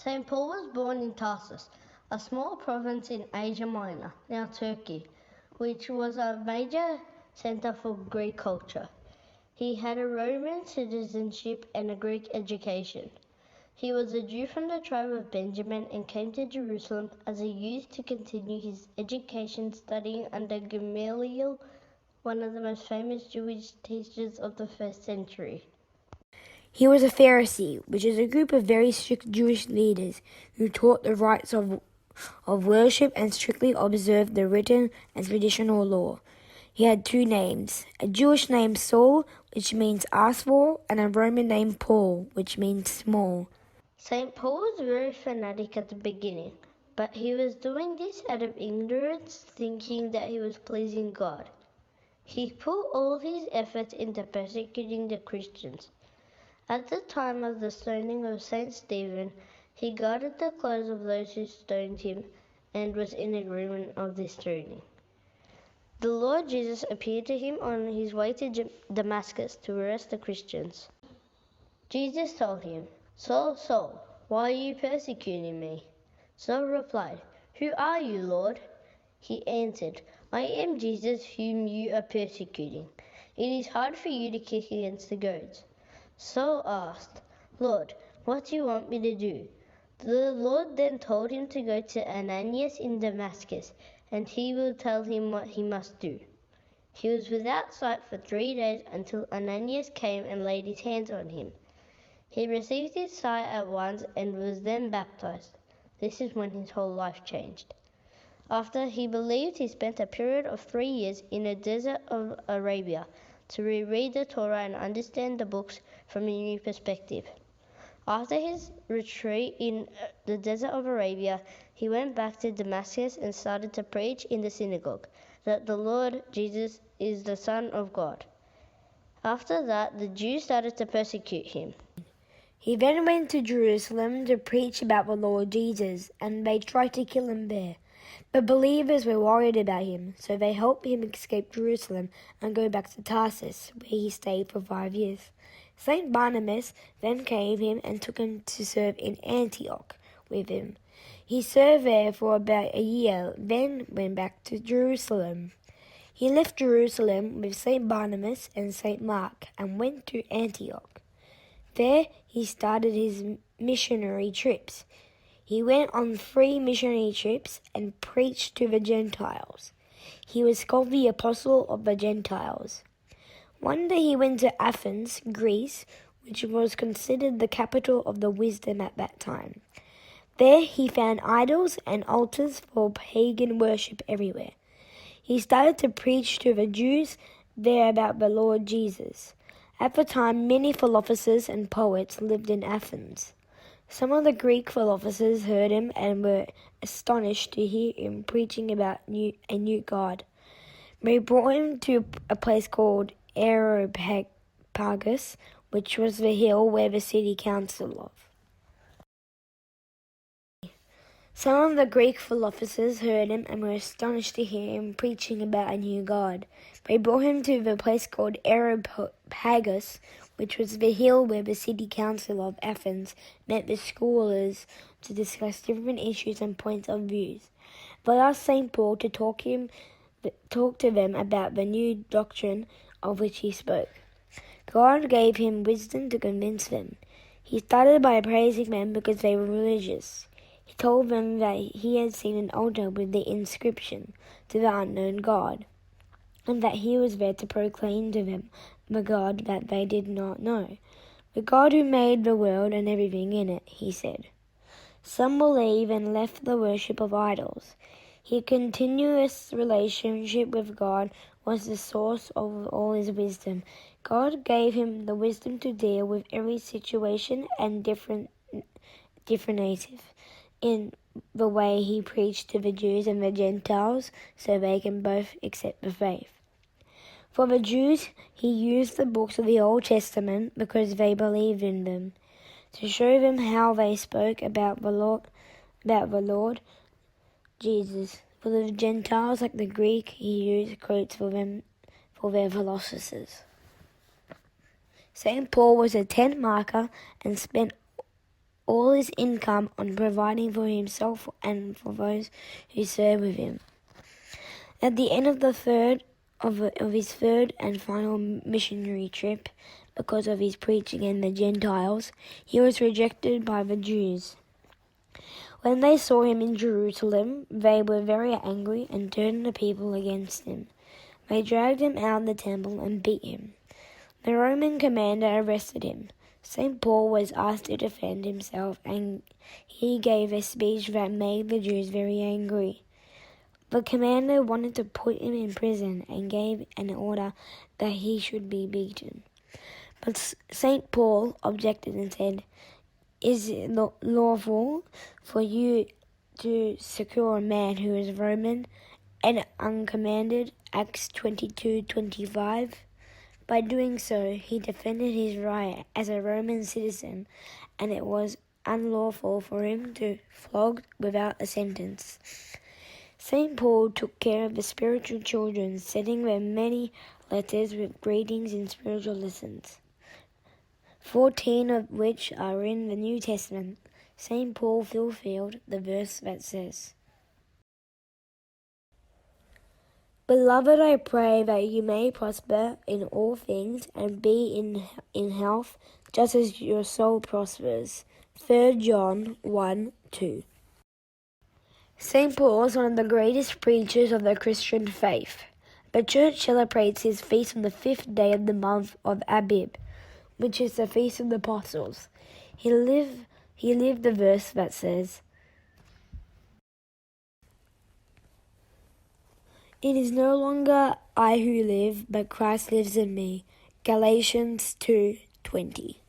St. Paul was born in Tarsus, a small province in Asia Minor, now Turkey, which was a major center for Greek culture. He had a Roman citizenship and a Greek education. He was a Jew from the tribe of Benjamin and came to Jerusalem as a youth to continue his education studying under Gamaliel, one of the most famous Jewish teachers of the first century. He was a Pharisee, which is a group of very strict Jewish leaders who taught the rites of worship and strictly observed the written and traditional law. He had two names, a Jewish name Saul, which means asked for, and a Roman name Paul, which means small. St. Paul was very fanatic at the beginning, but he was doing this out of ignorance, thinking that he was pleasing God. He put all his efforts into persecuting the Christians. At the time of the stoning of St. Stephen, he guarded the clothes of those who stoned him and was in agreement of this stoning. The Lord Jesus appeared to him on his way to Damascus to arrest the Christians. Jesus told him, "Saul, Saul, why are you persecuting me?" Saul replied, "Who are you, Lord?" He answered, "I am Jesus whom you are persecuting. It is hard for you to kick against the goads." Saul asked, "Lord, what do you want me to do?" The Lord then told him to go to Ananias in Damascus, and he will tell him what he must do. He was without sight for 3 days until Ananias came and laid his hands on him. He received his sight at once and was then baptized. This is when his whole life changed. After he believed, he spent a period of 3 years in the desert of Arabia to reread the Torah and understand the books from a new perspective. After his retreat in the desert of Arabia, he went back to Damascus and started to preach in the synagogue that the Lord Jesus is the Son of God. After that, the Jews started to persecute him. He then went to Jerusalem to preach about the Lord Jesus, and they tried to kill him there. But believers were worried about him, so they helped him escape Jerusalem and go back to Tarsus, where he stayed for 5 years. St. Barnabas then came him and took him to serve in Antioch with him. He served there for about a year, then went back to Jerusalem. He left Jerusalem with St. Barnabas and St. Mark and went to Antioch. There he started his missionary trips. He went on 3 missionary trips and preached to the Gentiles. He was called the Apostle of the Gentiles. One day he went to Athens, Greece, which was considered the capital of the wisdom at that time. There he found idols and altars for pagan worship everywhere. He started to preach to the Jews there about the Lord Jesus. At the time, many philosophers and poets lived in Athens. Some of the Greek philosophers heard him and were astonished to hear him preaching about a new God. They brought him to a place called Areopagus, which was the hill where the city council lived. Some of the Greek philosophers heard him and were astonished to hear him preaching about a new God. They brought him to the place called Areopagus, which was the hill where the city council of Athens met the scholars to discuss different issues and points of view. They asked St. Paul to talk to them about the new doctrine of which he spoke. God gave him wisdom to convince them. He started by praising them because they were religious. He told them that he had seen an altar with the inscription, "To the unknown God," and that he was there to proclaim to them the God that they did not know. "The God who made the world and everything in it," he said. Some believed and left the worship of idols. His continuous relationship with God was the source of all his wisdom. God gave him the wisdom to deal with every situation and different in the way he preached to the Jews and the Gentiles so they can both accept the faith. For the Jews, he used the books of the Old Testament because they believed in them, to show them how they spoke about the Lord Jesus. For the Gentiles, like the Greek, he used quotes for them for their philosophers. St. Paul was a tent marker and spent all his income on providing for himself and for those who serve with him. At the end of his third and final missionary trip, because of his preaching in the Gentiles, he was rejected by the Jews. When they saw him in Jerusalem, they were very angry and turned the people against him. They dragged him out of the temple and beat him. The Roman commander arrested him. St. Paul was asked to defend himself, and he gave a speech that made the Jews very angry. The commander wanted to put him in prison and gave an order that he should be beaten. But St. Paul objected and said, "Is it lawful for you to secure a man who is Roman and uncommanded?" Acts 22:25. By doing so, he defended his right as a Roman citizen, and it was unlawful for him to flog without a sentence. St. Paul took care of the spiritual children, sending them many letters with greetings and spiritual lessons, 14 of which are in the New Testament. St. Paul fulfilled the verse that says, "Beloved, I pray that you may prosper in all things and be in health, just as your soul prospers." 3 John 1:2. St. Paul is one of the greatest preachers of the Christian faith. The Church celebrates his feast on the 5th day of the month of Abib, which is the Feast of the Apostles. He lived the verse that says, "It is no longer I who live, but Christ lives in me." Galatians 2:20.